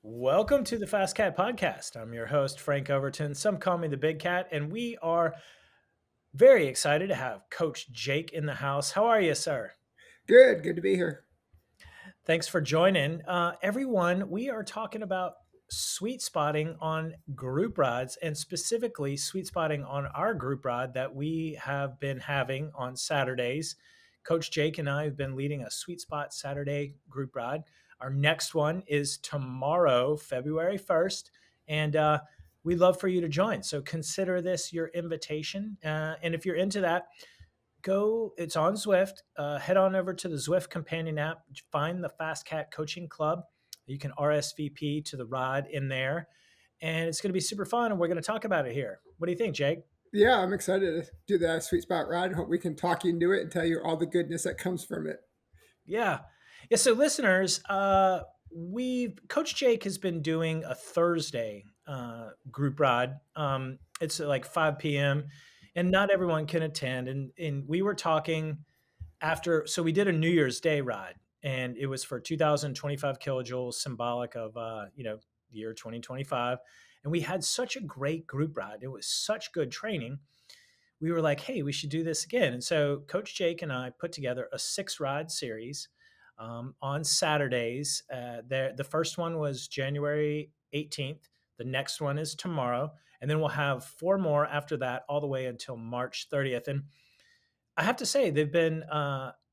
Welcome to the FasCat podcast. I'm your host, Frank Overton. Some call me the Big Cat, and we are very excited to have Coach Jake in the house. How are you, sir? Good to be here. Thanks for joining. Everyone, we are talking about sweet spotting on group rides and specifically sweet spotting on our group ride that we have been having on Saturdays. Coach Jake and I have been leading a sweet spot Saturday group ride. Our next one is tomorrow, February 1st. And we'd love for you to join. So consider this your invitation. And if you're into that, it's on Zwift. Head on over to the Zwift companion app, find the FasCat Coaching Club. You can RSVP to the ride in there, and it's going to be super fun. And we're going to talk about it here. What do you think, Jake? Yeah, I'm excited to do the sweet spot ride. Hope we can talk you into it and tell you all the goodness that comes from it. Yeah, yeah. So, listeners, we Coach Jake has been doing a Thursday group ride. It's at like 5 p.m. and not everyone can attend. And we were talking after, so we did a New Year's Day ride, and it was for 2025 kilojoules, symbolic of the year 2025. And we had such a great group ride. It was such good training. We were like, hey, we should do this again. And so Coach Jake and I put together a 6 ride series on Saturdays. The first one was January 18th. The next one is tomorrow. And then we'll have 4 more after that, all the way until March 30th. And I have to say they've been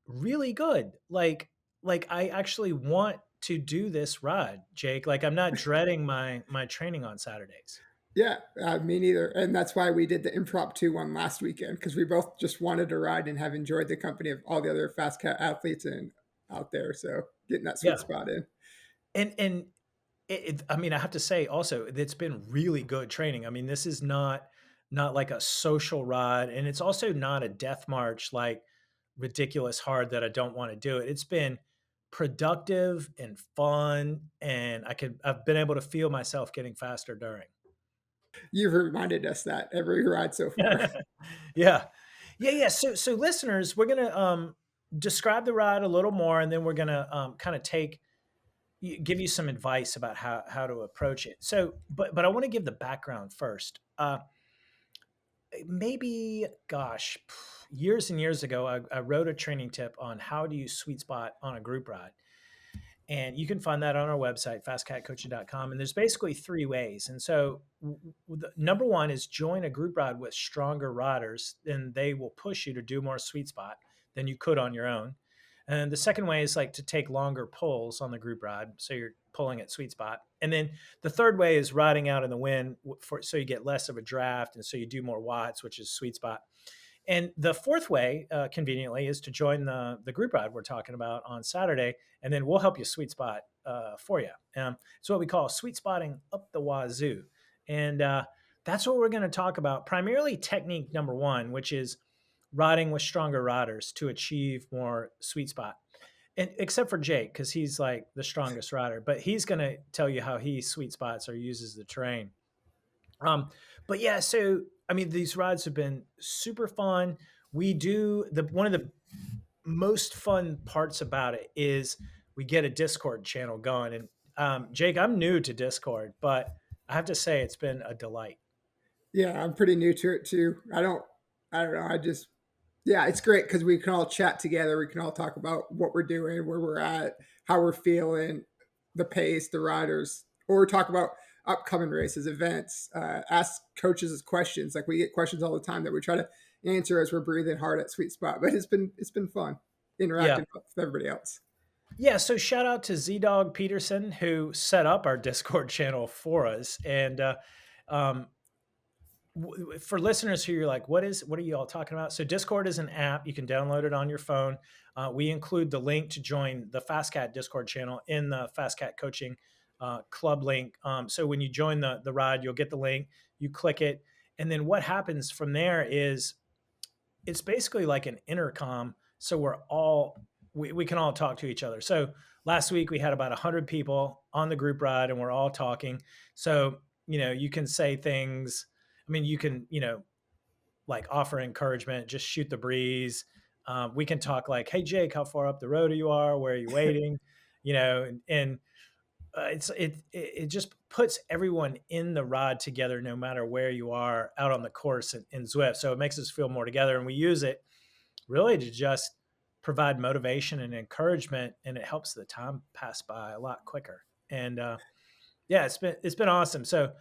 really good. Like I actually want to do this ride, Jake. Like I'm not dreading my training on Saturdays. Yeah, me neither. And that's why we did the impromptu one last weekend because we both just wanted to ride and have enjoyed the company of all the other Fast Cat athletes and out there. So getting that sweet Yeah, spot in. and I mean, I have to say also it's been really good training. I mean, this is not like a social ride, and it's also not a death march like ridiculous hard that I don't want to do it. It's been productive and fun, and I've been able to feel myself getting faster during. You've reminded us that every ride so far. Yeah. Yeah. So listeners, we're gonna describe the ride a little more, and then we're gonna kind of give you some advice about how to approach it. So, but I want to give the background first. Maybe, gosh, years and years ago, I wrote a training tip on how to use sweet spot on a group ride. And you can find that on our website, fastcatcoaching.com. And there's basically 3 ways. And so, the number one is join a group ride with stronger riders, and they will push you to do more sweet spot than you could on your own. And the second way is like to take longer pulls on the group ride. So you're pulling at sweet spot. And then the third way is riding out in the wind so you get less of a draft. And so you do more watts, which is sweet spot. And the fourth way, conveniently, is to join the group ride we're talking about on Saturday, and then we'll help you sweet spot for you. It's what we call sweet spotting up the wazoo, and that's what we're going to talk about. Primarily, technique number one, which is riding with stronger riders to achieve more sweet spot. And except for Jake, because he's like the strongest rider, but he's going to tell you how he sweet spots or uses the terrain. Um, but yeah, so I mean, these rides have been super fun. We do the one of the most fun parts about it is we get a Discord channel going. And Jake, I'm new to Discord, but I have to say it's been a delight. Yeah, I'm pretty new to it too. I don't know. Yeah, it's great because we can all chat together. We can all talk about what we're doing, where we're at, how we're feeling, the pace, the riders, or talk about upcoming races, events. Ask coaches questions. Like we get questions all the time that we try to answer as we're breathing hard at sweet spot. But it's been fun Yeah. interacting with everybody else. Yeah. So shout out to Z Dog Peterson who set up our Discord channel for us. And um, for listeners who you're like, what are you all talking about? So Discord is an app. You can download it on your phone. We include the link to join the FastCat Discord channel in the FastCat Coaching Club link. So when you join the ride, you'll get the link, you click it. And then what happens from there is it's basically like an intercom. So we can all talk to each other. So last week we had about 100 people on the group ride and we're all talking. So, you can say things. I mean, you can, like offer encouragement, just shoot the breeze. We can talk like, hey, Jake, how far up the road you are? Where are you waiting? And it just puts everyone in the rod together, no matter where you are out on the course in Zwift. So it makes us feel more together, and we use it really to just provide motivation and encouragement, and it helps the time pass by a lot quicker. And yeah, it's been awesome. So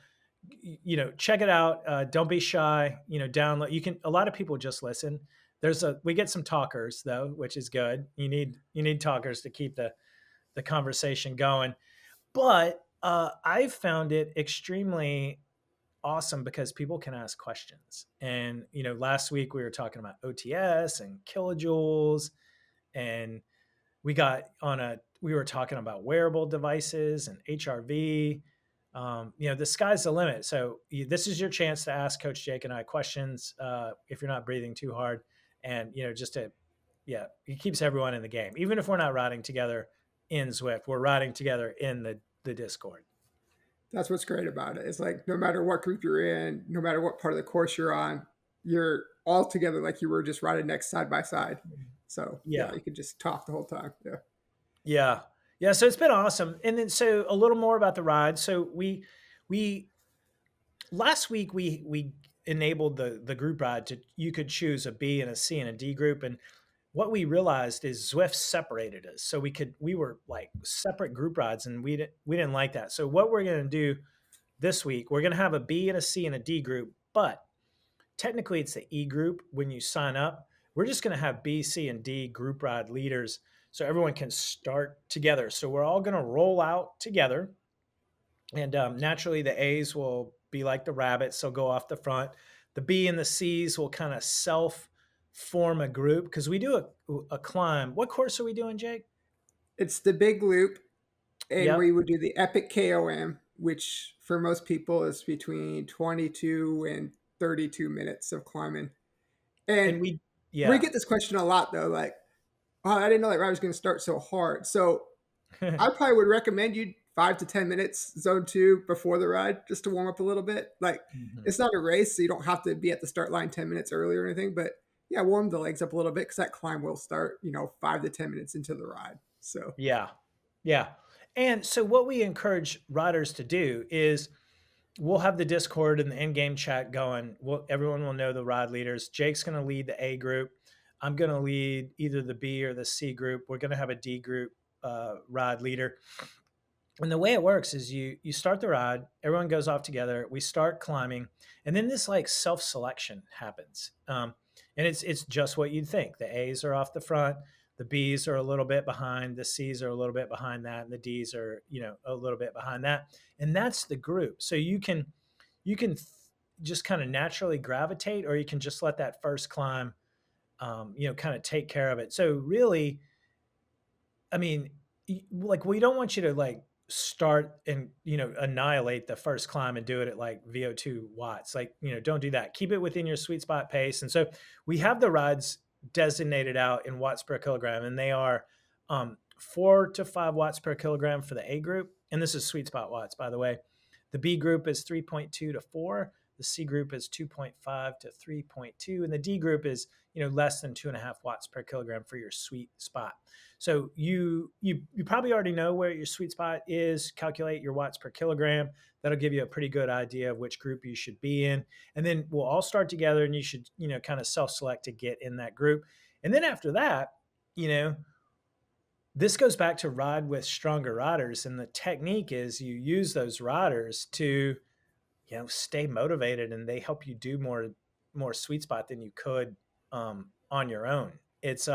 check it out. Don't be shy. Download. You can. A lot of people just listen. We get some talkers though, which is good. You need talkers to keep the conversation going. But I've found it extremely awesome because people can ask questions. And last week we were talking about OTS and kilojoules, and we were talking about wearable devices and HRV. The sky's the limit. So this is your chance to ask Coach Jake and I questions if you're not breathing too hard, and just to yeah, it keeps everyone in the game. Even if we're not riding together in Zwift, we're riding together in the Discord. That's what's great about it. It's like no matter what group you're in, no matter what part of the course you're on, you're all together like you were just riding next side by side. So yeah, Yeah. you can just talk the whole time. Yeah. Yeah. Yeah. So it's been awesome. And then so a little more about the ride. So we last week we enabled the group ride to you could choose a B and a C and a D group. And what we realized is Zwift separated us. So we were like separate group rides, and we didn't like that. So what we're gonna do this week, we're gonna have a B and a C and a D group, but technically it's the E group when you sign up. We're just going to have B, C, and D group ride leaders so everyone can start together. So we're all going to roll out together. And naturally, the A's will be like the rabbits, so go off the front. The B and the C's will kind of self form a group because we do a climb. What course are we doing, Jake? It's the big loop, and we Yep. would do the epic KOM, which for most people is between 22 and 32 minutes of climbing. And And we yeah. get this question a lot though, like, oh, I didn't know that ride was going to start so hard. So I probably would recommend you 5 to 10 minutes zone two before the ride just to warm up a little bit. Like Mhm. it's not a race, so you don't have to be at the start line 10 minutes early or anything. But yeah, warm the legs up a little bit because that climb will start, 5 to 10 minutes into the ride. So Yeah. Yeah. And so what we encourage riders to do is we'll have the Discord and the in-game chat going. Everyone will know the ride leaders. Jake's going to lead the A group. I'm going to lead either the B or the C group. We're going to have a D group ride leader. And the way it works is you start the ride, everyone goes off together, we start climbing, and then this like self-selection happens. And it's just what you'd think. The A's are off the front, the B's are a little bit behind, the C's are a little bit behind that, and the D's are, a little bit behind that. And that's the group. So you can just kind of naturally gravitate, or you can just let that first climb kind of take care of it. So really, I mean, like we don't want you to like start and annihilate the first climb and do it at like VO2 watts. Like don't do that. Keep it within your sweet spot pace. And so we have the rides designated out in watts per kilogram, and they are 4 to 5 watts per kilogram for the A group, and this is sweet spot watts, by the way. The B group is 3.2 to 4. The C group is 2.5 to 3.2, and the D group is less than 2.5 watts per kilogram for your sweet spot. So you probably already know where your sweet spot is. Calculate your watts per kilogram. That'll give you a pretty good idea of which group you should be in. And then we'll all start together, and you should kind of self-select to get in that group. And then after that, you know, this goes back to ride with stronger riders, and the technique is you use those riders to stay motivated, and they help you do more sweet spot than you could on your own. It's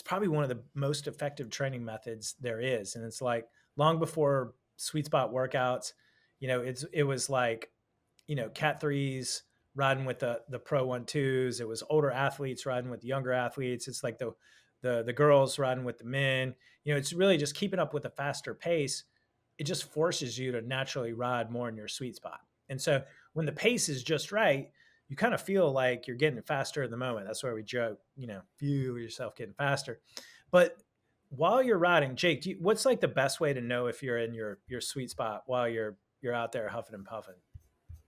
probably one of the most effective training methods there is. And it's like long before sweet spot workouts, it was like, cat threes riding with the pro 1-2s. It was older athletes riding with younger athletes. It's like the girls riding with the men. It's really just keeping up with a faster pace. It just forces you to naturally ride more in your sweet spot. And so when the pace is just right, you kind of feel like you're getting faster in the moment. That's where we joke, feel yourself getting faster. But while you're riding, Jake, what's like the best way to know if you're in your sweet spot while you're out there huffing and puffing?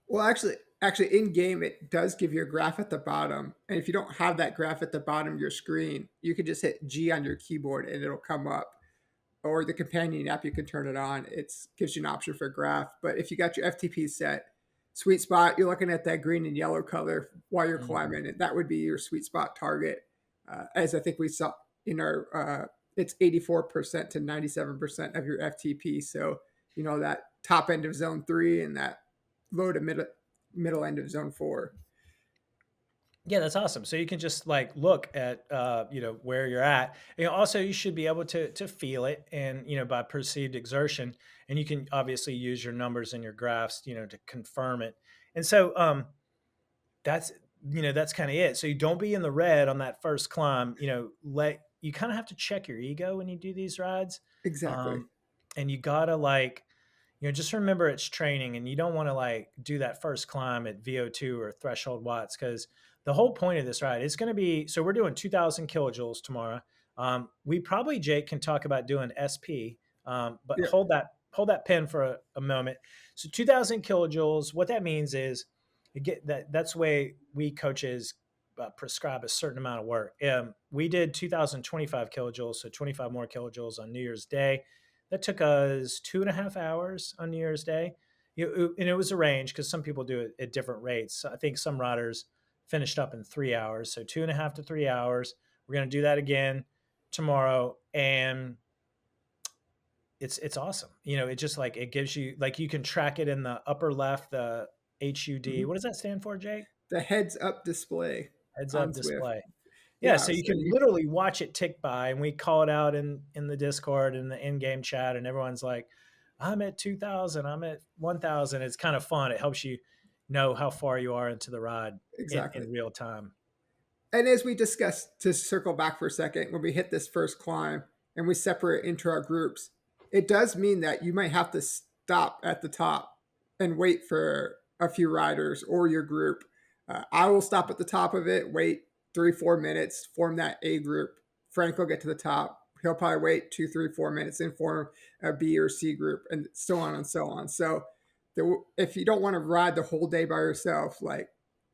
well, actually, in game it does give you a graph at the bottom, and if you don't have that graph at the bottom of your screen, you can just hit G on your keyboard and it'll come up. or the companion app, you can turn it on. It gives you an option for a graph. But if you got your FTP set, sweet spot, you're looking at that green and yellow color while you're Mhm. climbing, and that would be your sweet spot target. As I think we saw in our, it's 84% to 97% of your FTP. So, that top end of zone 3 and that low to middle end of zone 4. Yeah, that's awesome. So you can just like look at where you're at. Also you should be able to feel it and by perceived exertion. And you can obviously use your numbers and your graphs, to confirm it. And so that's that's kind of it. So you don't be in the red on that first climb. Let you kind of have to check your ego when you do these rides. Exactly. Um, and you gotta like just remember it's training and you don't want to like do that first climb at VO2 or threshold watts because the whole point of this ride is going to be so we're doing 2000 kilojoules tomorrow. We probably, Jake, can talk about doing SP, but Yeah. hold that pin for a moment. So 2000 kilojoules, what that means is that's the way we coaches prescribe a certain amount of work. We did 2025 kilojoules, so 25 more kilojoules on New Year's Day. That took us 2.5 hours on New Year's Day. And it was a range because some people do it at different rates. So I think some riders finished up in 3 hours. So 2.5 to 3 hours. We're going to do that again tomorrow. And it's awesome. It just like it gives you like you can track it in the upper left, the HUD. Mhm. What does that stand for, Jake? The heads up display Heads on up Zwift. display. Yeah, Yeah. so you So can literally watch it tick by, and we call it out in the Discord and the in-game chat, and everyone's like, "I'm at 2,000, I'm at 1,000." It's kind of fun. It helps you know how far you are into the ride exactly. in real time. And as we discussed, to circle back for a second, when we hit this first climb and we separate into our groups, it does mean that you might have to stop at the top and wait for a few riders or your group. I will stop at the top of it, wait 3, 4 minutes, form that A group. Frank will get to the top. He'll probably wait 2, 3, 4 minutes and form a B or C group, and so on and so on. So, if you don't want to ride the whole day by yourself, like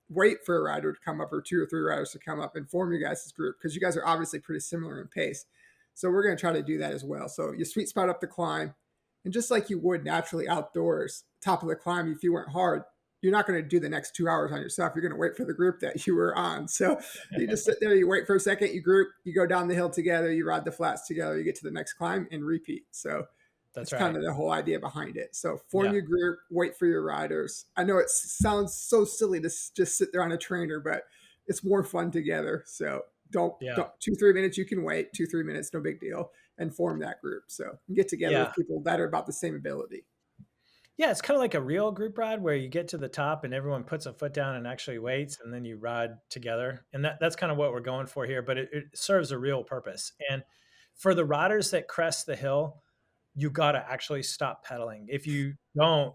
wait for a rider to come up or 2 or 3 riders to come up and form your guys' group because you guys are obviously pretty similar in pace. So we're going to try to do that as well. So you sweet spot up the climb, and just like you would naturally outdoors, top of the climb, if you went hard, you're not going to do the next 2 hours on yourself. You're going to wait for the group that you were on. So you just sit there, you wait for a second, you group, you go down the hill together, you ride the flats together, you get to the next climb and repeat. So That's that's kind right. of the whole idea behind it. So form Yeah. your group, wait for your riders. I know it sounds so silly to just sit there on a trainer, but it's more fun together. So Yeah. don't 2, 3 minutes you can wait, 2, 3 minutes, no big deal, and form that group. So get together with Yeah. people that are about the same ability. Yeah, it's kind of like a real group ride where you get to the top and everyone puts a foot down and actually waits, and then you ride together. And that's kind of what we're going for here, but it serves a real purpose. And for the riders that crest the hill, you got to actually stop pedaling. If you don't,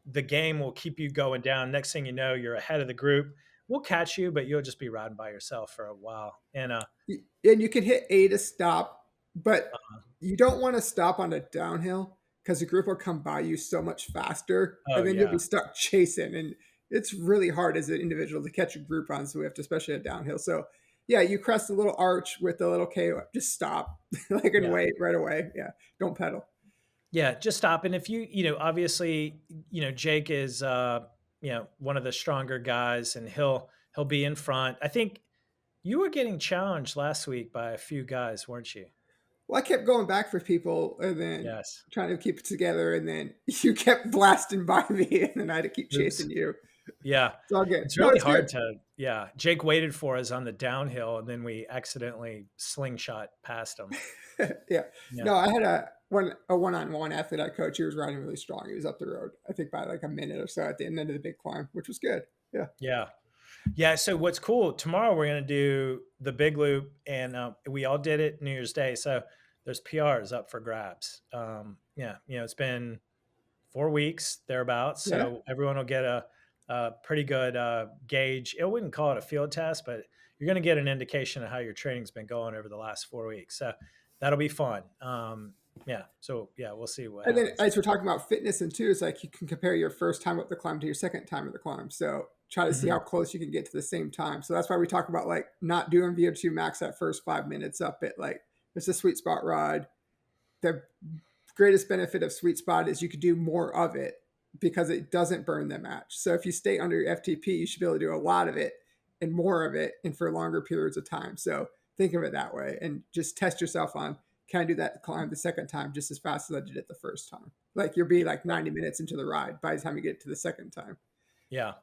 the game will keep you going down. Next thing you know, you're ahead of the group. We'll catch you, but you'll just be riding by yourself for a while. And And you can hit A to stop, but uh, you don't want to stop on a downhill because the group will come by you so much faster, oh and then you'll yeah, be stuck chasing. And it's really hard as an individual to catch a group on Zwift, especially at downhill. So, yeah, you crest a little arch with a little K, just stop, like and yeah. wait right away. Yeah, don't pedal. Yeah, just stop. And if obviously, Jake is, one of the stronger guys, and he'll be in front. I think you were getting challenged last week by a few guys, weren't you? Well, I kept going back for people and then Yes. trying to keep it together, and then you kept blasting by me, and then I had to keep Oops. chasing you. Yeah, It's all good. it's No, really it's hard good. to. Yeah, Jake waited for us on the downhill, and then we accidentally slingshot past him. Yeah. Yeah, No, I had a one-on-one athlete I coach. He was riding really strong. He was up the road, I think by like a minute or so at the end of the big climb, which was good. Yeah. yeah. Yeah, so what's cool, tomorrow we're going to do the big loop, and we all did it New Year's Day. So there's PRs up for grabs. Yeah, it's been 4 weeks thereabouts. Yeah. So everyone will get a pretty good gauge. I wouldn't call it a field test, but you're going to get an indication of how your training's been going over the last 4 weeks. So that'll be fun. Yeah. So yeah, we'll see what And then happens. as we're talking about fitness and too, it's like you can compare your first time up the climb to your second time of the climb. So try to see Mhm. how close you can get to the same time. So that's why we talk about like not doing VO2 max that first 5 minutes up it. Like it's a sweet spot ride. the greatest benefit of sweet spot is you could do more of it because it doesn't burn the match. So if you stay under your FTP, you should be able to do a lot of it and more of it and for longer periods of time. So think of it that way and just test yourself on, can I do that climb the second time just as fast as I did it the first time? Like you'll be like 90 minutes into the ride by the time you get to the second time. Yeah.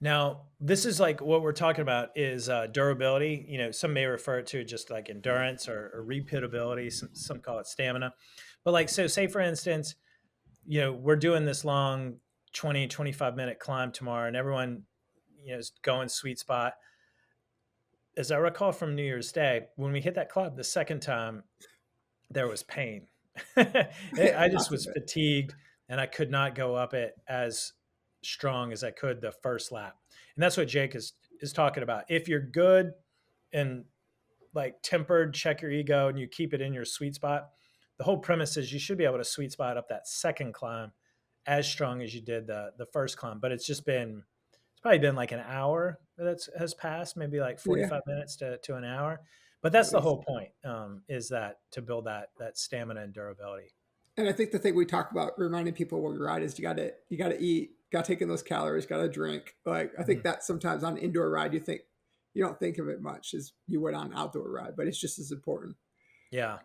Now, this is like what we're talking about is durability. Some may refer to just like endurance or repeatability. Some call it stamina. But like, so say for instance, we're doing this long 20-25 minute climb tomorrow and everyone, is going sweet spot. As I recall from New Year's Day, when we hit that club the second time, there was pain. I just Lots of was it. fatigued and I could not go up it as strong as I could the first lap. And that's what Jake is talking about. If you're good and like tempered, check your ego and you keep it in your sweet spot, the whole premise is you should be able to sweet spot up that second climb as strong as you did the first climb. But it's probably been like an hour that has passed, maybe like Yeah, 45 minutes to an hour. But at that's the least. whole point, is that to build that stamina and durability. And I think the thing we talk about reminding people when we ride is you gotta eat, gotta take in those calories, gotta drink. Like I think Mhm. that sometimes on an indoor ride you don't think of it much as you would on an outdoor ride, but it's just as important. Yeah.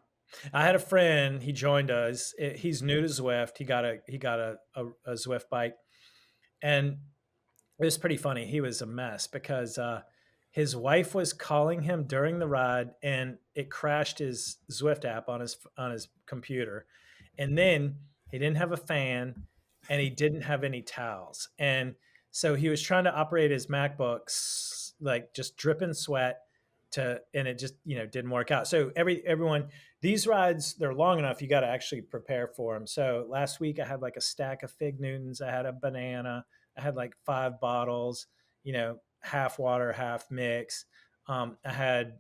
I had a friend, he joined us. He's new to Zwift. He got a Zwift bike. And it was pretty funny. He was a mess because his wife was calling him during the ride, and it crashed his Zwift app on his computer. And then he didn't have a fan, and he didn't have any towels, and so he was trying to operate his MacBooks like just dripping sweat and it just didn't work out. So everyone, these rides, they're long enough. You got to actually prepare for them. So last week I had like a stack of fig Newtons. I had a banana. I had like 5 bottles, half water, half mix. I had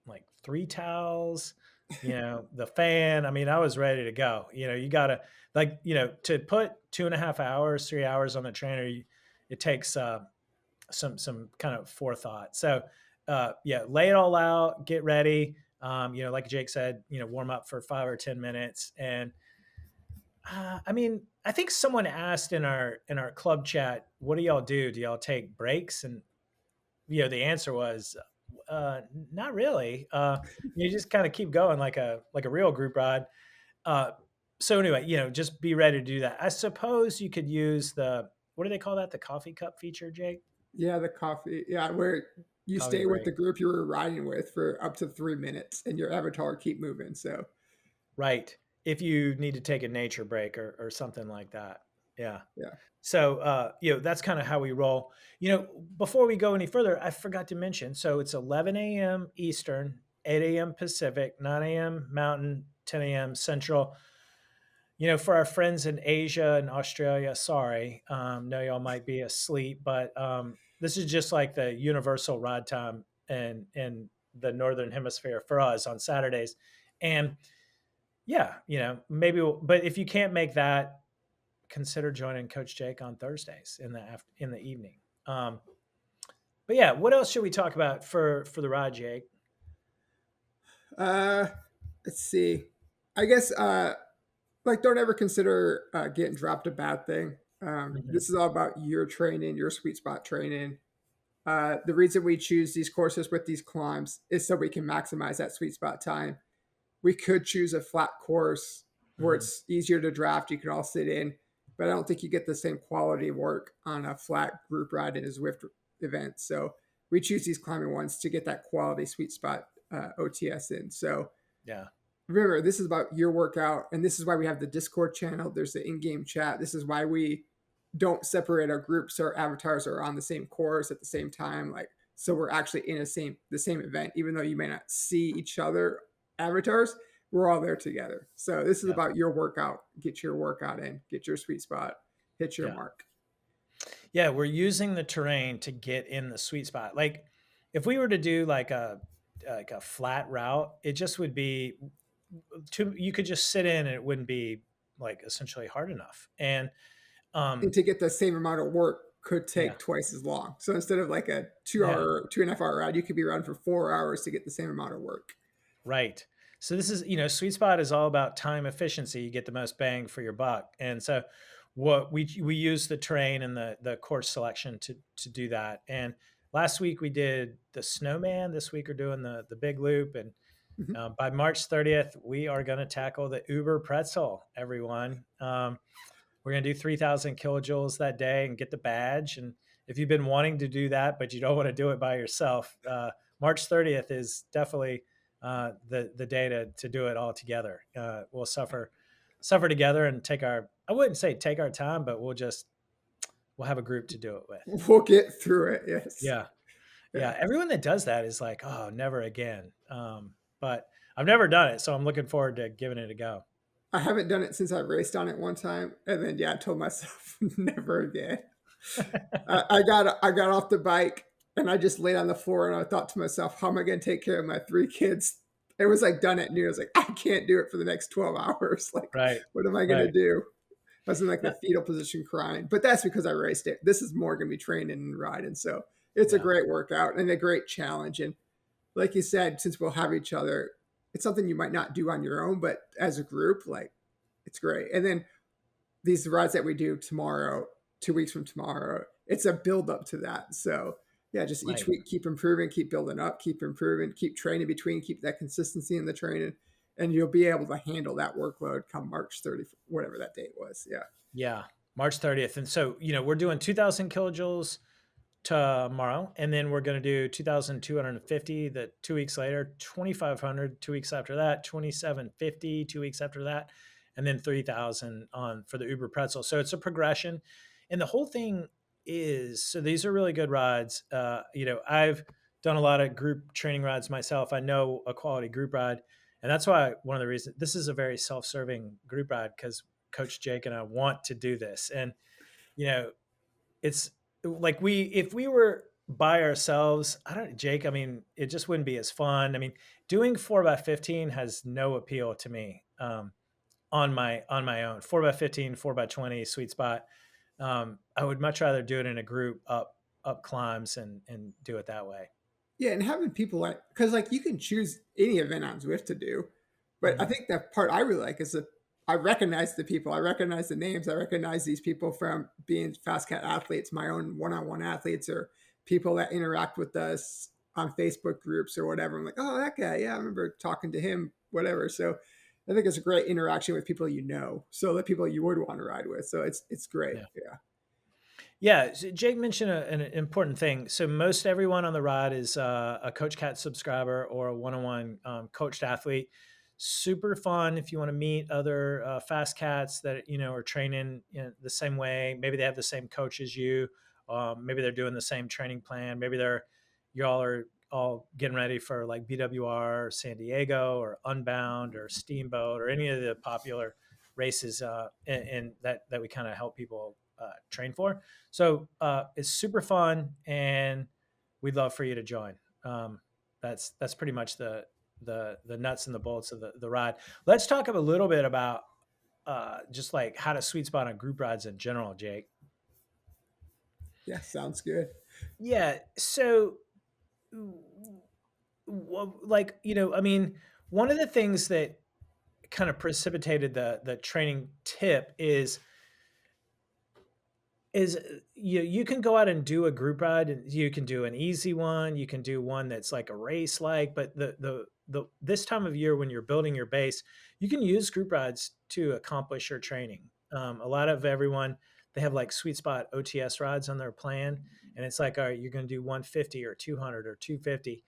like 3 towels, the fan. I mean, I was ready to go. You gotta like, to put 2.5 hours, 3 hours on the trainer, it takes some kind of forethought. So yeah, lay it all out, get ready. Like Jake said, warm up for 5 or 10 minutes. And I mean, I think someone asked in our club chat, "What do y'all do? Do y'all take breaks?" And the answer was, "Not really. You just kind of keep going like a real group ride." Uh, so anyway, just be ready to do that. I suppose you could use the what do they call that? The coffee cup feature, Jake? Yeah, the coffee. Yeah, where you Coffee stay with break. the group you were riding with for up to 3 minutes and your avatar keep moving. So Right. If you need to take a nature break or something like that. Yeah. yeah. So, that's kind of how we roll. Before we go any further, I forgot to mention. So it's 11 a.m. Eastern, 8 a.m. Pacific, 9 a.m. Mountain, 10 a.m. Central. For our friends in Asia and Australia, sorry, know y'all might be asleep, but this is just like the universal ride time in the Northern Hemisphere for us on Saturdays. And yeah, maybe, but if you can't make that, consider joining Coach Jake on Thursdays in the evening. But yeah, what else should we talk about for the ride, Jake? Uh, let's see. I guess like don't ever consider getting dropped a bad thing. Hmm. This is all about your training, your sweet spot training. The reason we choose these courses with these climbs is so we can maximize that sweet spot time. We could choose a flat course where Hmm. it's easier to draft. You can all sit in, but I don't think you get the same quality of work on a flat group ride in a Zwift event. So we choose these climbing ones to get that quality sweet spot OTS in. So Yeah, remember, this is about your workout, and this is why we have the Discord channel. There's the in-game chat. This is why we don't separate our groups. Our avatars are on the same course at the same time. Like, so we're actually in the same event, even though you may not see each other avatars. We're all there together. So this is yeah, about your workout. Get your workout in. Get your sweet spot. Hit your yeah, mark. yeah. We're using the terrain to get in the sweet spot. Like, if we were to do like a flat route, it just would be too. You could just sit in, and it wouldn't be like essentially hard enough. And And to get the same amount of work could yeah, take twice as long. So instead of like a two yeah. hour, 2.5 hour ride, you could be around for 4 hours to get the same amount of work. Right. So this is, sweet spot is all about time efficiency. You get the most bang for your buck. And so what we use the terrain and the course selection to do that. And last week we did the snowman. This week we're doing the big loop. And Mhm. by March 30th, we are going to tackle the Uber pretzel, everyone. We're going to do 3,000 kilojoules that day and get the badge. And if you've been wanting to do that, but you don't want to do it by yourself, March 30th is definitely the day to do it all together. We'll suffer together and take our, I wouldn't say take our time, but we'll have a group to do it with. We'll get through it. Yes. Yeah. Yeah. Yeah. Everyone that does that is like, oh, never again. But I've never done it. So I'm looking forward to giving it a go. I haven't done it since I raced on it one time, and then yeah, I told myself never again. I got off the bike and I just laid on the floor and I thought to myself, how am I going to take care of my three kids? It was like done at noon. I was like, I can't do it for the next 12 hours. Like, Right. what am I going to Right. do? I was in like the fetal position crying, but that's because I raced it. This is more going to be training and riding. So it's a Yeah. great workout and a great challenge. And like you said, since we'll have each other, it's something you might not do on your own, but as a group, like it's great. And then these rides that we do tomorrow, 2 weeks from tomorrow, it's a build up to that. So yeah, just each Right. week keep improving, keep building up, keep improving, keep training between, keep that consistency in the training, and you'll be able to handle that workload come March 30th, whatever that date was. Yeah. Yeah. March 30th. And so, we're doing 2,000 kilojoules tomorrow, and then we're going to do 2,250 the 2 weeks later, 2,500 2 weeks after that, 2,750 2 weeks after that, and then 3,000 on for the Uber pretzel. So it's a progression, and the whole thing is, so these are really good rides. I've done a lot of group training rides myself. I know a quality group ride, and that's why one of the reasons this is a very self-serving group ride, because Coach Jake and I want to do this. And you know it's like if we were by ourselves, I don't, Jake, I mean, it just wouldn't be as fun. I mean, doing 4x15 has no appeal to me. On my own, 4x15, 4x20 sweet spot. I would much rather do it in a group, up climbs, and do it that way. Yeah, and having people like, because like you can choose any event on Zwift to do, but I Mhm. think the part I really like is that I recognize the people, I recognize the names, I recognize these people from being FasCat athletes, my own one-on-one athletes, or people that interact with us on Facebook groups or whatever. I'm like, oh, that guy, yeah, I remember talking to him, whatever. So I think it's a great interaction with people you know, so the people you would want to ride with. So it's great. Yeah. Yeah. Yeah, so Jake mentioned an important thing. So most everyone on the ride is a CoachCat subscriber or a one-on-one coached athlete. Super fun if you want to meet other fast cats that are training in the same way. Maybe they have the same coach as you. Maybe they're doing the same training plan. Maybe y'all are all getting ready for like BWR, or San Diego, or Unbound, or Steamboat, or any of the popular races, and that we kind of help people train for. So it's super fun, and we'd love for you to join. That's pretty much the nuts and the bolts of the ride. Let's talk a little bit about just like how to sweet spot on group rides in general, Jake. Yeah. Sounds good. Yeah. So, like I mean, one of the things that kind of precipitated the training tip is you can go out and do a group ride, and you can do an easy one, you can do one that's like a race, like, but the this time of year when you're building your base, you can use group rides to accomplish your training. A lot of everyone, they have like sweet spot OTS rides on their plan, and it's like, all right, you're going to do 150 or 200 or 250,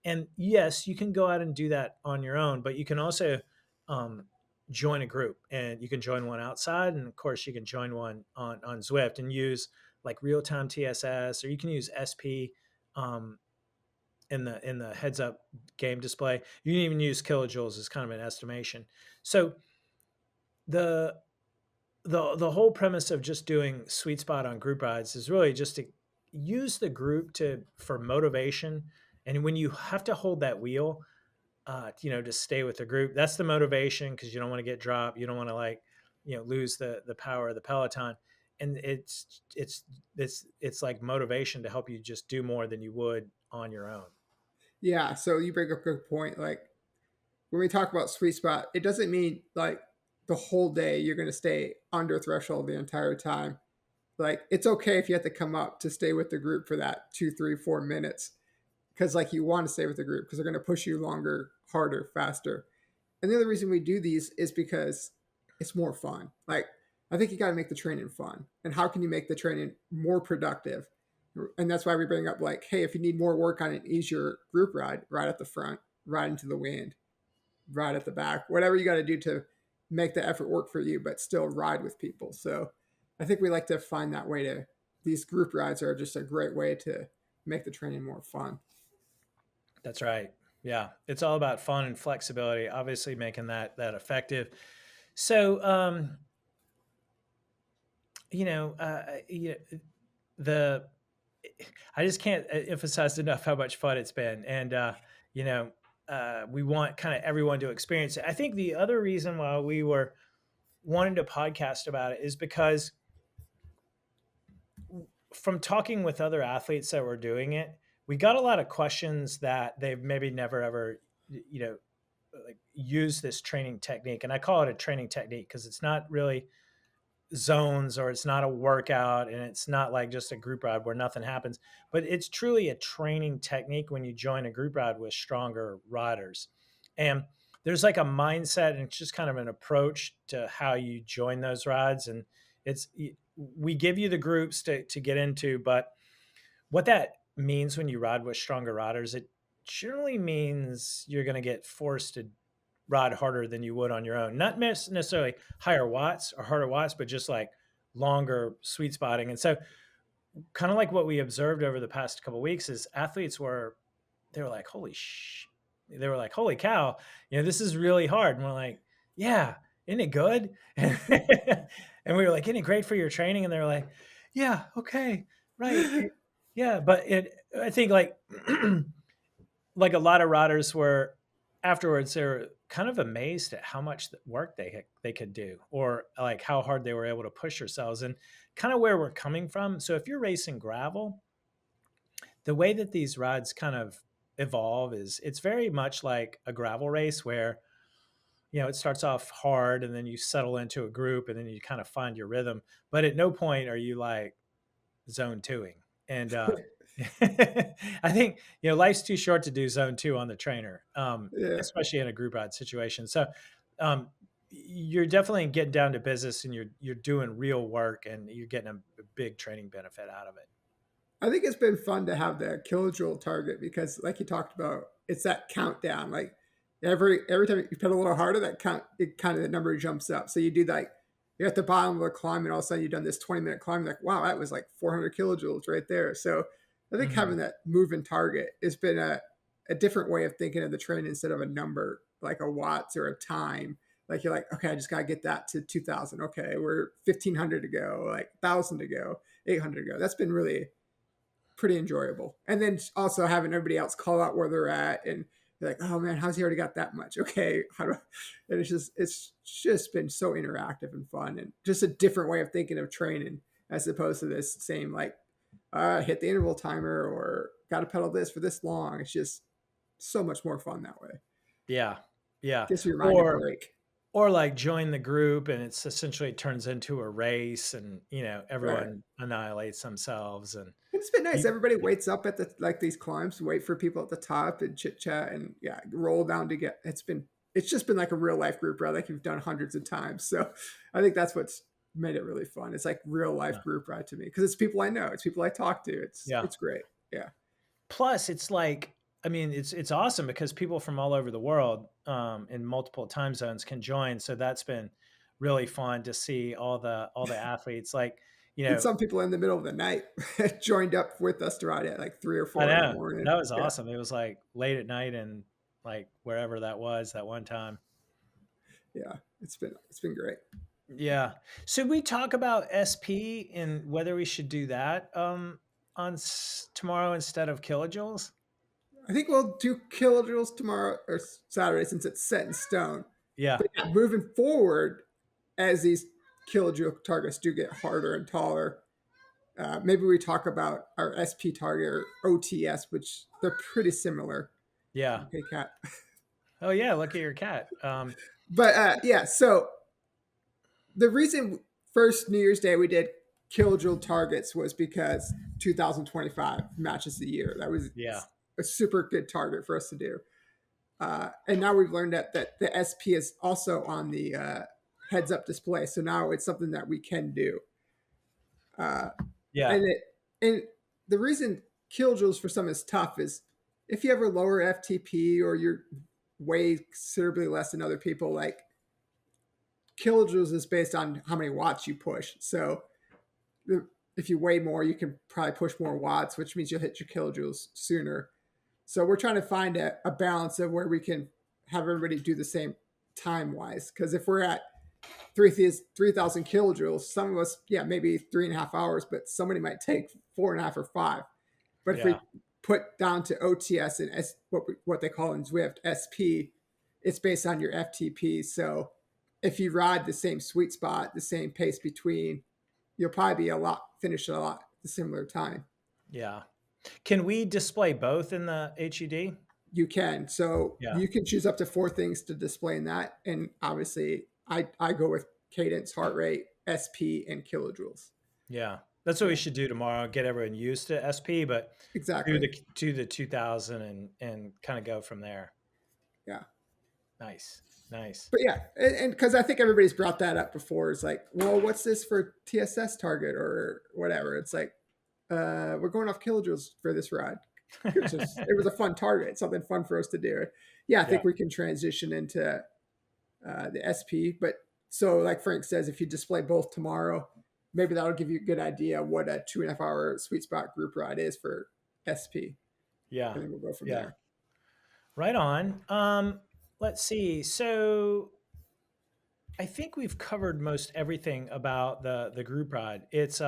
and yes, you can go out and do that on your own, but you can also um, join a group, and you can join one outside, and of course you can join one on Zwift and use like real-time TSS, or you can use SP um, in the heads up game display. You can even use kilojoules as kind of an estimation. So the the whole premise of just doing sweet spot on group rides is really just to use the group to for motivation. And when you have to hold that wheel, to stay with the group. That's the motivation, because you don't want to get dropped. You don't want to like, lose the power of the Peloton. And it's like motivation to help you just do more than you would on your own. Yeah. So you bring up a good point. Like when we talk about sweet spot, it doesn't mean like the whole day you're going to stay under threshold the entire time. Like it's okay if you have to come up to stay with the group for that 2, 3, 4 minutes because like you want to stay with the group because they're going to push you longer, harder, faster. And the other reason we do these is because it's more fun. Like I think you got to make the training fun. And how can you make the training more productive? And that's why we bring up like, hey, if you need more work on an easier group ride, ride at the front, ride into the wind, ride at the back, whatever you got to do to make the effort work for you, but still ride with people. So I think we like to find that way to, these group rides are just a great way to make the training more fun. That's right. Yeah, it's all about fun and flexibility. Obviously, making that effective. So, you know, the I just can't emphasize enough how much fun it's been, and you know, we want kind of everyone to experience it. I think the other reason why we were wanting to podcast about it is because from talking with other athletes that were doing it, we got a lot of questions that they've maybe never ever, you know, like used this training technique. And I call it a training technique because it's not really zones or it's not a workout and it's not like just a group ride where nothing happens, but it's truly a training technique when you join a group ride with stronger riders. And there's like a mindset and it's just kind of an approach to how you join those rides. And it's, we give you the groups to get into, but what that means when you ride with stronger riders, it generally means you're going to get forced to ride harder than you would on your own. Not necessarily higher watts or harder watts, but just like longer sweet spotting. And so, kind of like what we observed over the past couple of weeks is athletes were, they were like, they were like, holy cow, you know, this is really hard. And we're like, yeah, isn't it good? And we were like, isn't it great for your training? And they were like, yeah, okay, right. Yeah. But I think like, like a lot of riders were afterwards they're kind of amazed at how much work they could do or like how hard they were able to push themselves and kind of where we're coming from. So if you're racing gravel, the way that these rides kind of evolve is it's very much like a gravel race where you know it starts off hard and then you settle into a group and then you kind of find your rhythm, but at no point are you like zone twoing. And I think you know life's too short to do zone two on the trainer, Yeah. especially in a group ride situation. So um, you're definitely getting down to business, and you're doing real work, and you're getting a big training benefit out of it. I think it's been fun to have the kilojoule target because, like you talked about, it's that countdown. Like every time you pedal a little harder, that count it kind of the number jumps up. So you do like you're at the bottom of a climb, and all of a sudden you've done this 20-minute climb. Like wow, that was like 400 kilojoules right there. So I think Hmm. having that moving target has been a different way of thinking of the train instead of a number like a watts or a time. Like you're like, okay, I just gotta get that to 2,000. Okay, we're 1,500 to go, like 1,000 to go, 800 to go. That's been really pretty enjoyable. And then also having everybody else call out where they're at and they're like, oh man, how's he already got that much? Okay. How do I? And it's just been so interactive and fun and just a different way of thinking of training as opposed to this same like hit the interval timer or got to pedal this for this long. It's just so much more fun that way. Yeah, yeah. Gives your mind a Or break. like join the group, and it's essentially turns into a race, and you know Right. everyone annihilates themselves, and It's been nice. you, Everybody waits up at the like these climbs, wait for people at the top and chit chat and yeah, roll down to get. It's just been like a real life group ride, like you've done hundreds of times. So I think that's what's made it really fun. It's like real life yeah, group ride to me because it's people I know, it's people I talk to. yeah. It's great. Yeah, Plus, it's like, I mean, it's awesome because people from all over the world in multiple time zones can join. So that's been really fun to see all the athletes. Like, you and know, some people in the middle of the night joined up with us to ride at like 3 or 4 in the I know morning. that was Yeah, awesome. It was like late at night and like wherever that was that one time. yeah, it's been great. Yeah. Should we talk about SP and whether we should do that on tomorrow instead of kilojoules? I think we'll do kilojoules tomorrow or Saturday since it's set in stone. Yeah. But yeah, moving forward, as these kilojoule targets do get harder and taller, maybe we talk about our SP target or OTS, which they're pretty similar. Yeah. Okay, Cat. Oh yeah, look at your cat. But yeah, so the reason first New Year's Day we did kill drill targets was because 2025 matches the year. That was Yeah, a super good target for us to do. And now we've learned that the SP is also on the heads up display. So now it's something that we can do. Uh, yeah, and the reason kill drills for some is tough is if you have a lower FTP or you're way considerably less than other people, like kilojoules is based on how many watts you push. So if you weigh more, you can probably push more watts, which means you'll hit your kilojoules sooner. So we're trying to find a balance of where we can have everybody do the same time wise. Because if we're at 3,000 kilojoules, some of us, yeah, maybe 3.5 hours, but somebody might take 4.5 or 5. But if yeah, we put down to OTS and what they call in Zwift SP, it's based on your FTP. So if you ride the same sweet spot, the same pace between, you'll probably be finish a lot the similar time. yeah. Can we display both in the HUD? You can. So Yeah, you can choose up to 4 things to display in that. And obviously I go with cadence, heart rate, SP, and kilojoules. yeah. That's what we Yeah, should do tomorrow. Get everyone used to SP, but exactly. to the 2000 and kind of go from there. Yeah. Nice, nice. But yeah, and because I think everybody's brought that up before. It's like, well, what's this for TSS target or whatever? It's like, we're going off kilojoules for this ride. It was a fun target, something fun for us to do. Yeah, I Yeah, think we can transition into the SP. But so, like Frank says, if you display both tomorrow, maybe that'll give you a good idea what a 2.5 hour sweet spot group ride is for SP, yeah, and then we'll go from yeah. there. Right on. Let's see. So I think we've covered most everything about the group ride. It's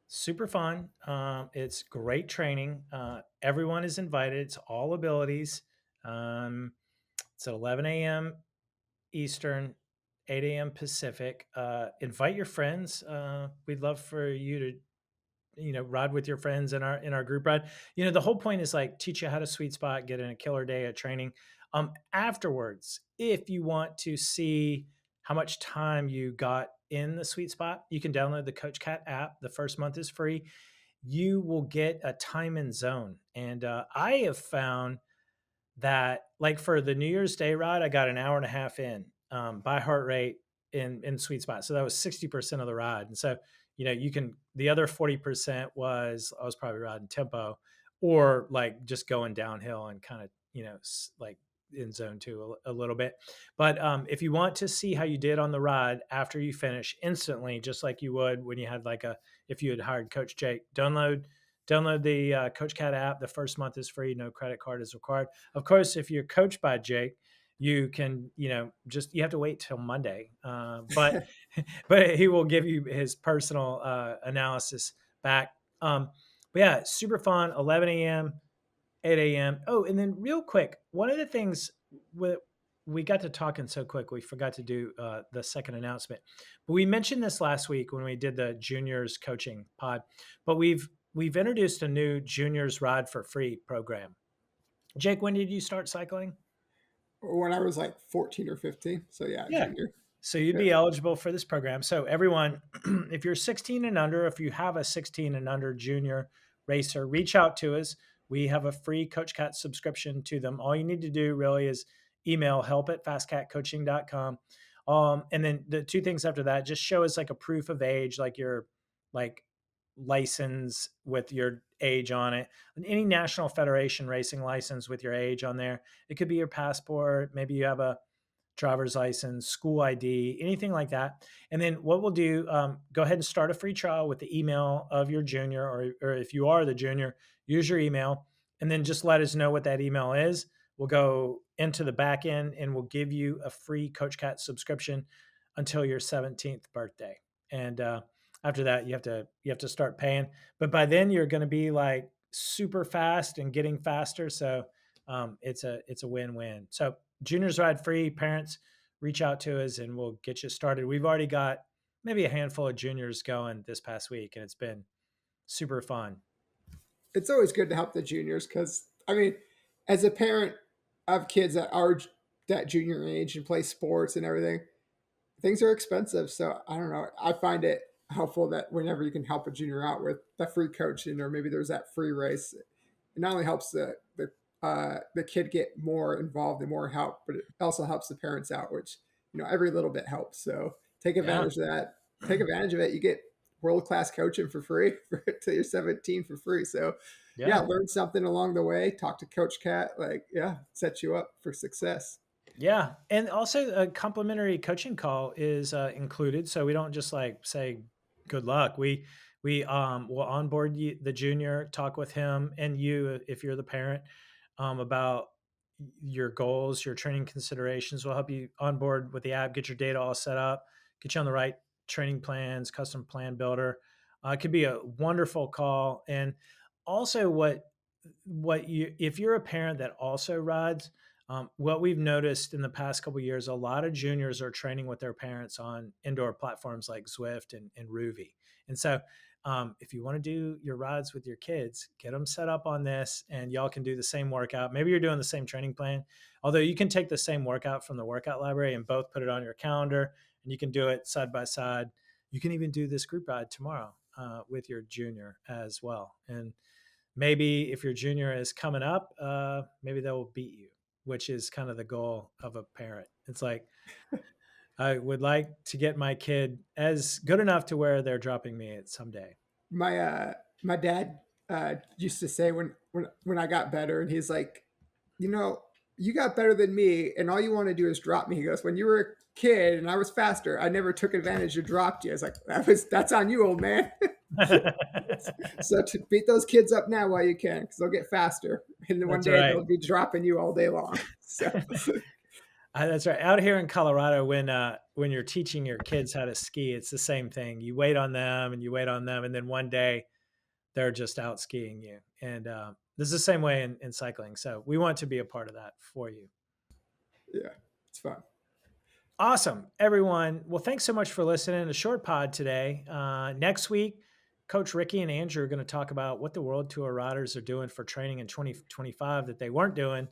super fun. It's great training. Everyone is invited. It's all abilities. Um, it's at 11 a.m. Eastern, 8 a.m. Pacific. Invite your friends. We'd love for you to ride with your friends in our group ride. The whole point is like teach you how to sweet spot, get in a killer day of training. Afterwards, if you want to see how much time you got in the sweet spot, you can download the CoachCat app. The first month is free. You will get a time and zone, and I have found that like for the New Year's Day ride, I got an hour and a half in by heart rate in sweet spot. So that was 60% of the ride. And so, you can the other 40% was I was probably riding tempo or like just going downhill and kind of, like in zone two a little bit. But if you want to see how you did on the ride after you finish instantly, just like you would when you had like if you had hired Coach Jake, download the CoachCat app. The first month is free. No credit card is required. Of course, if you're coached by Jake, you can, just you have to wait till Monday. But he will give you his personal analysis back. But yeah, super fun. 11 a.m., 8 a.m. Oh, and then real quick, one of the things we got to talking so quick, we forgot to do the second announcement. But we mentioned this last week when we did the juniors coaching pod. But we've introduced a new juniors ride for free program. Jake, when did you start cycling? When I was like 14 or 15. So yeah, Yeah. junior. So you'd Yeah. be eligible for this program. So everyone, if you're 16 and under, if you have a 16 and under junior racer, reach out to us. We have a free CoachCat subscription to them. All you need to do really is email help@fastcatcoaching.com. And then the two things after that, just show us like a proof of age, like your like license with your age on it, and any national federation racing license with your age on there. It could be your passport. Maybe you have a driver's license, school ID, anything like that. And then what we'll do, go ahead and start a free trial with the email of your junior, or if you are the junior, use your email, and then just let us know what that email is. We'll go into the back end and we'll give you a free CoachCat subscription until your 17th birthday. And after that, you have to start paying. But by then, you're going to be like super fast and getting faster. So it's a win-win. So juniors ride free. Parents, reach out to us and we'll get you started. We've already got maybe a handful of juniors going this past week, and it's been super fun. It's always good to help the juniors because, I mean, as a parent of kids that are that junior age and play sports and everything, things are expensive. So I don't know. I find it helpful that whenever you can help a junior out with that free coaching, or maybe there's that free race, it not only helps the kid get more involved and more help, but it also helps the parents out, which every little bit helps. So take Yeah. advantage of that. Take advantage of it. You get world class coaching for free till you're 17 for free. So yeah, Yeah. learn something along the way. Talk to Coach Cat. Like set you up for success. Yeah, and also a complimentary coaching call is included, so we don't just like say good luck. We will onboard you, the junior, talk with him and you if you're the parent about your goals, your training considerations. We'll help you onboard with the app, get your data all set up, get you on the right training plans, custom plan builder. It could be a wonderful call, and also what you if you're a parent that also rides, what we've noticed in the past couple of years, a lot of juniors are training with their parents on indoor platforms like Zwift and Ruvi. And so, if you want to do your rides with your kids, get them set up on this, and y'all can do the same workout. Maybe you're doing the same training plan, although you can take the same workout from the workout library and both put it on your calendar, and you can do it side by side. You can even do this group ride tomorrow with your junior as well. And maybe if your junior is coming up, maybe they will beat you, which is kind of the goal of a parent. It's like, I would like to get my kid as good enough to where they're dropping me at someday. My dad used to say when I got better, and he's like, you got better than me, and all you want to do is drop me. He goes, when you were a kid and I was faster, I never took advantage of dropped you. I was like, that's on you, old man. So to beat those kids up now while you can, because they'll get faster, and then one That's day right. they'll be dropping you all day long. So That's right. Out here in Colorado, when you're teaching your kids how to ski, it's the same thing. You wait on them and you wait on them, and then one day they're just out skiing you. And this is the same way in cycling. So we want to be a part of that for you. yeah, it's fun. Awesome, everyone. Well, thanks so much for listening. A short pod today. Next week, Coach Ricky and Andrew are going to talk about what the World Tour riders are doing for training in 2025 that they weren't doing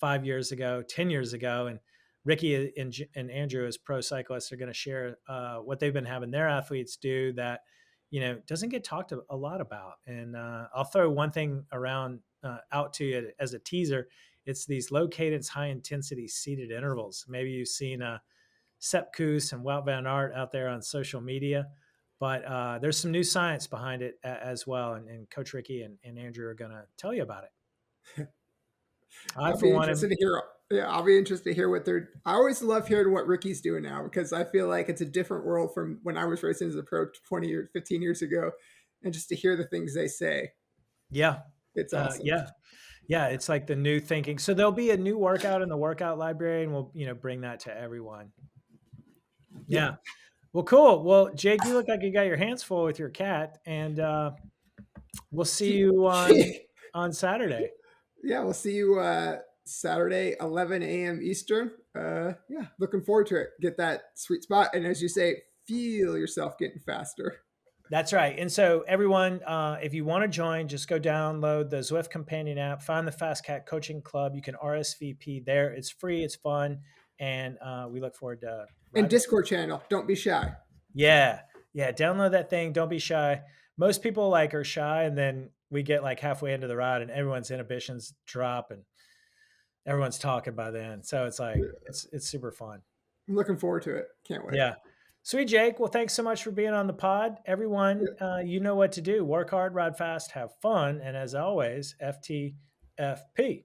5 years ago, 10 years ago. And Ricky and Andrew, as pro cyclists, are going to share what they've been having their athletes do that doesn't get talked a lot about. And I'll throw one thing around out to you as a teaser. It's these low cadence, high intensity seated intervals. Maybe you've seen Sepp Kuss and Wout van Aert out there on social media. But there's some new science behind it as well. And Coach Ricky and Andrew are going to tell you about it. I, I'll for be one, interested am, to hear. Yeah, I'll be interested to hear what they're. I always love hearing what Ricky's doing now, because I feel like it's a different world from when I was racing as a pro 20 or 15 years ago, and just to hear the things they say, yeah. it's awesome. Yeah. Yeah. It's like the new thinking. So there'll be a new workout in the workout library, and we'll, bring that to everyone. Yeah, Yeah. Well, cool. Well, Jake, you look like you got your hands full with your cat, and we'll see see, you on see, Saturday. yeah, we'll see you Saturday, 11 a.m. Eastern. Yeah, looking forward to it. Get that sweet spot, and as you say, feel yourself getting faster. That's right. And so, everyone, if you want to join, just go download the Zwift Companion app, find the FasCat Coaching Club. You can RSVP there. It's free, it's fun, and we look forward to And riding with you. Discord channel, don't be shy. Yeah, yeah. Download that thing. Don't be shy. Most people are shy, and then we get like halfway into the ride, and everyone's inhibitions drop, and everyone's talking by then. So it's like Yeah, it's super fun. I'm looking forward to it. Can't wait. Yeah. Sweet Jake. Well, thanks so much for being on the pod. Everyone, Yeah. you know what to do. Work hard, ride fast, have fun. And as always, FTFP.